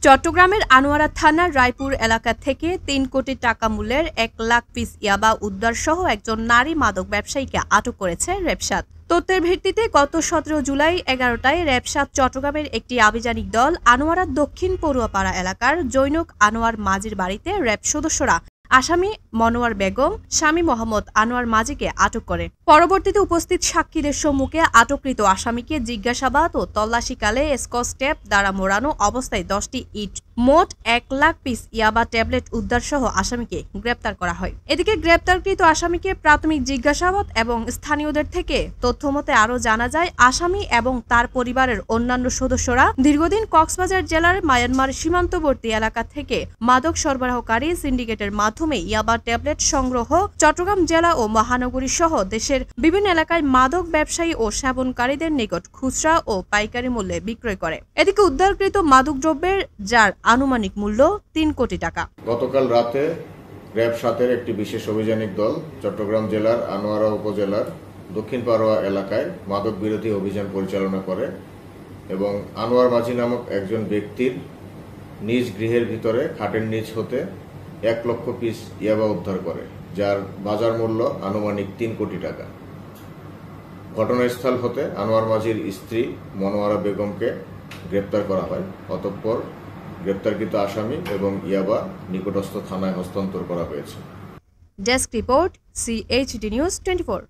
চট্টগ্রামের আনোয়ারা থানার রায়পুর এলাকা থেকে ৩ কোটি টাকা মূল্যের ১ লাখ পিস ইয়াবা উদ্ধারসহ একজন নারী মাদক ব্যবসায়ীকে আটক করেছে র্যাব-৭। তথ্যের ভিত্তিতে গত ১৭ জুলাই ১১টায় র্যাব-৭ চট্টগ্রামের একটি আভিযানিক দল আনোয়ারা দক্ষিণ পড়ুয়াপাড়া এলাকার জৈনক আনোয়ার মাঝির বাড়িতে র্যাব সদস্যরা আসামি মনোয়ার বেগম, স্বামী মোহাম্মদ আনোয়ার মাঝিকে আটক করে। পরবর্তীতে উপস্থিত সাক্ষীদের সম্মুখে আটককৃত আসামিকে জিজ্ঞাসাবাদ ও তল্লাশিকালে স্কচ টেপ দ্বারা মোড়ানো অবস্থায় ১০টি ইট, মোট ১ লাখ পিস ইয়াবা ট্যাবলেট উদ্ধারসহ আসামিকে গ্রেপ্তার করা হয়। এদিকে গ্রেপ্তারকৃত আসামিকে প্রাথমিক জিজ্ঞাসাবাদ এবং স্থানীয়দের থেকে তথ্যমতে আরও জানা যায়, আসামি এবং তার পরিবারের অন্যান্য সদস্যরা দীর্ঘদিন কক্সবাজার জেলার মায়ানমার সীমান্তবর্তী এলাকা থেকে মাদক সরবরাহকারী সিন্ডিকেটের মাধ্যমে ইয়াবা ট্যাবলেট সংগ্রহ, চট্টগ্রাম জেলা ও মহানগরী সহ দেশের বিভিন্ন এলাকায় মাদক ব্যবসায়ী ও সেবনকারীদের নিকট খুচরা ও পাইকারি মূল্যে বিক্রয় করে। এদিকে উদ্ধারকৃত মাদকদ্রব্যের যার আনুমানিক মূল্য ৩ কোটি টাকা। গতকাল রাতে র্যাব-৭-এর একটি বিশেষ অভিযানিক দল চট্টগ্রাম জেলার আনোয়ারা উপজেলার দক্ষিণ পাড়োয়া এলাকায় মাদক বিরোধী অভিযান পরিচালনা করে এবং আনোয়ার মাঝি নামক একজন ব্যক্তির নিজ গৃহের ভিতরে খাটের নিচ হতে ১ লক্ষ পিস ইয়াবা উদ্ধার করে, যার বাজার মূল্য আনুমানিক ৩ কোটি টাকা। ঘটনাস্থল হতে আনোয়ার মাঝির স্ত্রী মনোয়ারা বেগমকে গ্রেপ্তার করা হয়। অতঃপর গ্রেপ্তারকৃত আসামি এবং ইয়াবা নিকটস্থ থানায় হস্তান্তর করা হয়েছে। Desk report, CHD news 24।